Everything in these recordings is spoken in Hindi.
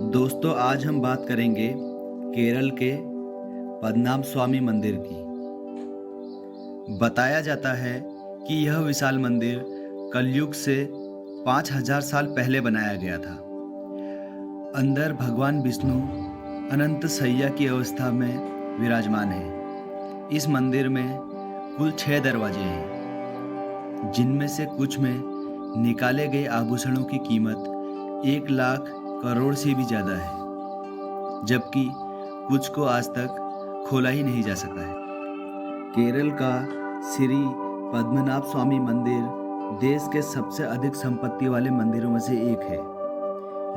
दोस्तों, आज हम बात करेंगे केरल के पद्मनाभ स्वामी मंदिर की। बताया जाता है कि यह विशाल मंदिर कलयुग से 5000 साल पहले बनाया गया था। अंदर भगवान विष्णु अनंत शैया की अवस्था में विराजमान है। इस मंदिर में कुल 6 दरवाजे हैं, जिनमें से कुछ में निकाले गए आभूषणों की कीमत 1 लाख करोड़ से भी ज़्यादा है, जबकि कुछ को आज तक खोला ही नहीं जा सका है। केरल का श्री पद्मनाभ स्वामी मंदिर देश के सबसे अधिक संपत्ति वाले मंदिरों में से एक है,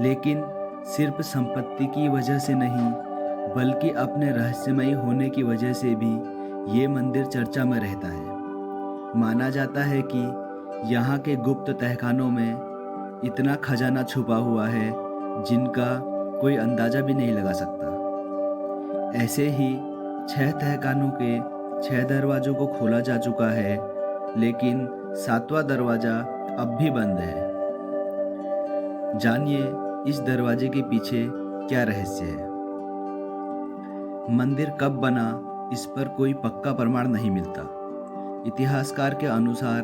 लेकिन सिर्फ संपत्ति की वजह से नहीं, बल्कि अपने रहस्यमयी होने की वजह से भी ये मंदिर चर्चा में रहता है। माना जाता है कि यहाँ के गुप्त तहखानों में इतना खजाना छुपा हुआ है जिनका कोई अंदाज़ा भी नहीं लगा सकता। ऐसे ही 6 तहखानों के 6 दरवाज़ों को खोला जा चुका है, लेकिन 7वां दरवाज़ा अब भी बंद है। जानिए इस दरवाजे के पीछे क्या रहस्य है। मंदिर कब बना, इस पर कोई पक्का प्रमाण नहीं मिलता। इतिहासकार के अनुसार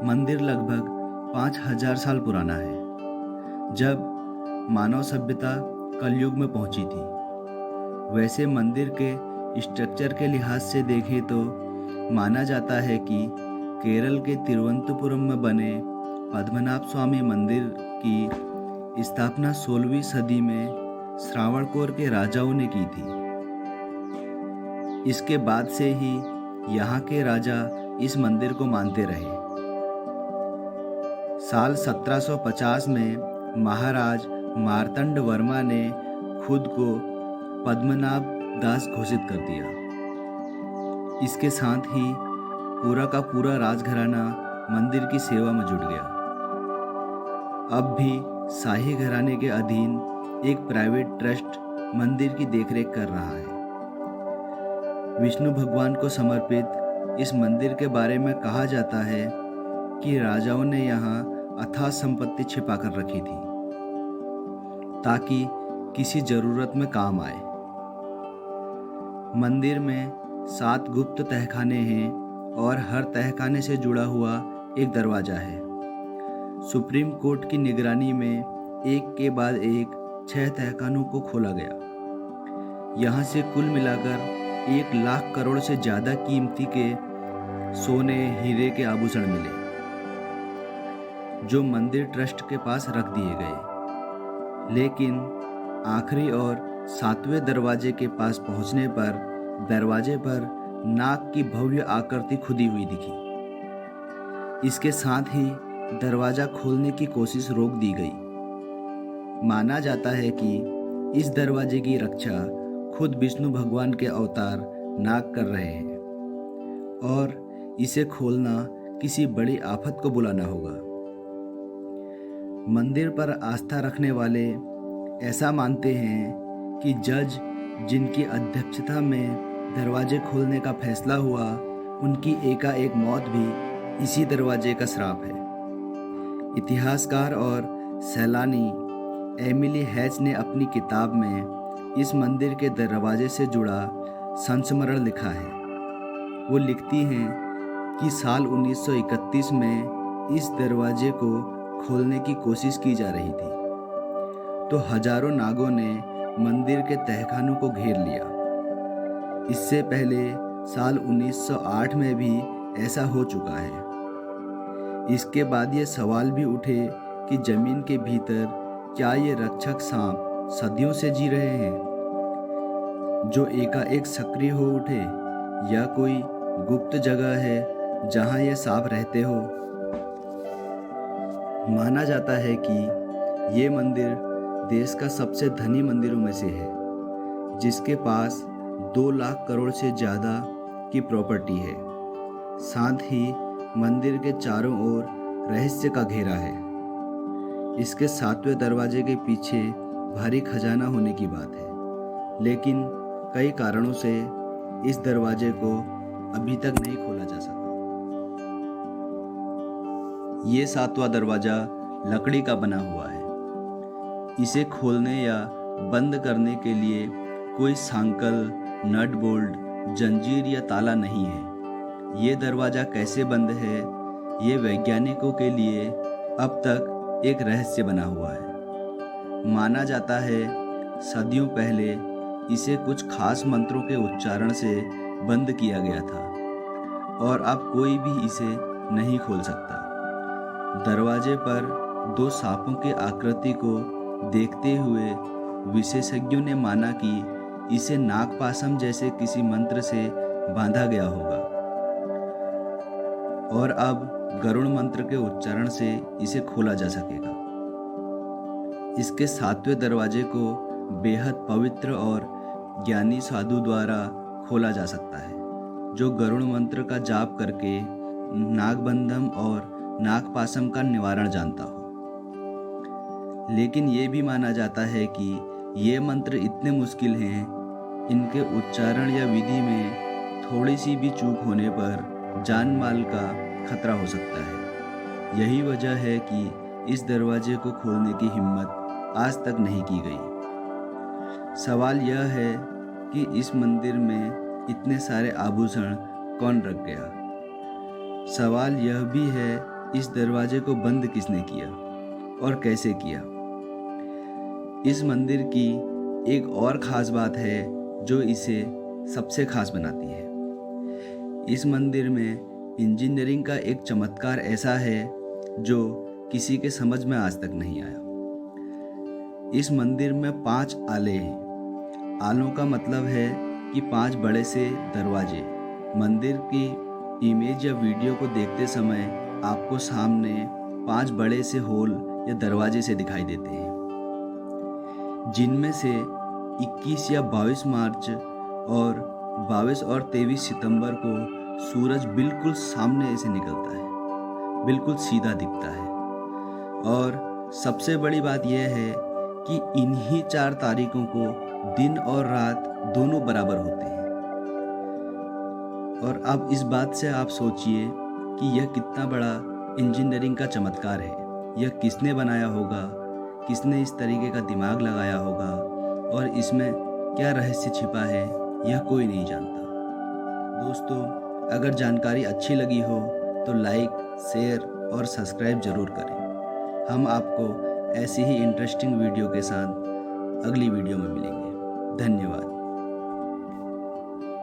मंदिर लगभग 5000 साल पुराना है, जब मानव सभ्यता कलयुग में पहुंची थी। वैसे मंदिर के स्ट्रक्चर के लिहाज से देखें तो माना जाता है कि केरल के तिरुवनंतपुरम में बने पद्मनाभ स्वामी मंदिर की स्थापना 16वीं सदी में श्रावणकोर के राजाओं ने की थी। इसके बाद से ही यहाँ के राजा इस मंदिर को मानते रहे। साल 1750 में महाराज मार्तंड वर्मा ने खुद को पद्मनाभ दास घोषित कर दिया। इसके साथ ही पूरा का पूरा राजघराना मंदिर की सेवा में जुट गया। अब भी शाही घराने के अधीन एक प्राइवेट ट्रस्ट मंदिर की देखरेख कर रहा है। विष्णु भगवान को समर्पित इस मंदिर के बारे में कहा जाता है कि राजाओं ने यहाँ अथाह संपत्ति छिपा कर रखी थी, ताकि किसी जरूरत में काम आए। मंदिर में 7 गुप्त तहखाने हैं और हर तहखाने से जुड़ा हुआ एक दरवाजा है। सुप्रीम कोर्ट की निगरानी में एक के बाद एक 6 तहखानों को खोला गया। यहाँ से कुल मिलाकर 1 लाख करोड़ से ज़्यादा कीमती के सोने हीरे के आभूषण मिले, जो मंदिर ट्रस्ट के पास रख दिए गए। लेकिन आखिरी और 7वें दरवाजे के पास पहुंचने पर दरवाजे पर नाग की भव्य आकृति खुदी हुई दिखी। इसके साथ ही दरवाजा खोलने की कोशिश रोक दी गई। माना जाता है कि इस दरवाजे की रक्षा खुद विष्णु भगवान के अवतार नाग कर रहे हैं और इसे खोलना किसी बड़ी आफत को बुलाना होगा। मंदिर पर आस्था रखने वाले ऐसा मानते हैं कि जज जिनकी अध्यक्षता में दरवाजे खोलने का फैसला हुआ, उनकी एकाएक मौत भी इसी दरवाजे का श्राप है। इतिहासकार और सैलानी एमिली हैच ने अपनी किताब में इस मंदिर के दरवाजे से जुड़ा संस्मरण लिखा है। वो लिखती हैं कि साल 1931 में इस दरवाजे को खोलने की कोशिश की जा रही थी, तो हजारों नागों ने मंदिर के तहखानों को घेर लिया। इससे पहले साल 1908 में भी ऐसा हो चुका है। इसके बाद ये सवाल भी उठे कि जमीन के भीतर क्या ये रक्षक सांप सदियों से जी रहे हैं, जो एकाएक सक्रिय हो उठे, या कोई गुप्त जगह है जहां ये सांप रहते हो। माना जाता है कि ये मंदिर देश का सबसे धनी मंदिरों में से है, जिसके पास 2 लाख करोड़ से ज़्यादा की प्रॉपर्टी है। साथ ही मंदिर के चारों ओर रहस्य का घेरा है। इसके 7वें दरवाजे के पीछे भारी खजाना होने की बात है, लेकिन कई कारणों से इस दरवाजे को अभी तक नहीं खोला जा सका। ये 7वां दरवाजा लकड़ी का बना हुआ है। इसे खोलने या बंद करने के लिए कोई सांकल, नट बोल्ट, जंजीर या ताला नहीं है। ये दरवाज़ा कैसे बंद है, ये वैज्ञानिकों के लिए अब तक एक रहस्य बना हुआ है। माना जाता है सदियों पहले इसे कुछ खास मंत्रों के उच्चारण से बंद किया गया था और अब कोई भी इसे नहीं खोल सकता। दरवाजे पर दो सांपों की आकृति को देखते हुए विशेषज्ञों ने माना कि इसे नागपाशम जैसे किसी मंत्र से बांधा गया होगा और अब गरुड़ मंत्र के उच्चारण से इसे खोला जा सकेगा। इसके 7वें दरवाजे को बेहद पवित्र और ज्ञानी साधु द्वारा खोला जा सकता है, जो गरुड़ मंत्र का जाप करके नागबंधम और नागपाशम का निवारण जानता हो। लेकिन ये भी माना जाता है कि ये मंत्र इतने मुश्किल हैं, इनके उच्चारण या विधि में थोड़ी सी भी चूक होने पर जान माल का खतरा हो सकता है। यही वजह है कि इस दरवाजे को खोलने की हिम्मत आज तक नहीं की गई। सवाल यह है कि इस मंदिर में इतने सारे आभूषण कौन रख गया। सवाल यह भी है इस दरवाजे को बंद किसने किया और कैसे किया। इस मंदिर की एक और ख़ास बात है जो इसे सबसे खास बनाती है। इस मंदिर में इंजीनियरिंग का एक चमत्कार ऐसा है जो किसी के समझ में आज तक नहीं आया। इस मंदिर में 5 आले हैं। आलों का मतलब है कि 5 बड़े से दरवाजे। मंदिर की इमेज या वीडियो को देखते समय आपको सामने 5 बड़े से होल या दरवाजे से दिखाई देते हैं, जिनमें से 21 या 22 मार्च और 22 और 23 सितंबर को सूरज बिल्कुल सामने से निकलता है, बिल्कुल सीधा दिखता है। और सबसे बड़ी बात यह है कि इन्हीं 4 तारीखों को दिन और रात दोनों बराबर होते हैं। और अब इस बात से आप सोचिए कि यह कितना बड़ा इंजीनियरिंग का चमत्कार है। यह किसने बनाया होगा, किसने इस तरीके का दिमाग लगाया होगा और इसमें क्या रहस्य छिपा है, यह कोई नहीं जानता। दोस्तों, अगर जानकारी अच्छी लगी हो तो लाइक, शेयर और सब्सक्राइब ज़रूर करें। हम आपको ऐसी ही इंटरेस्टिंग वीडियो के साथ अगली वीडियो में मिलेंगे। धन्यवाद।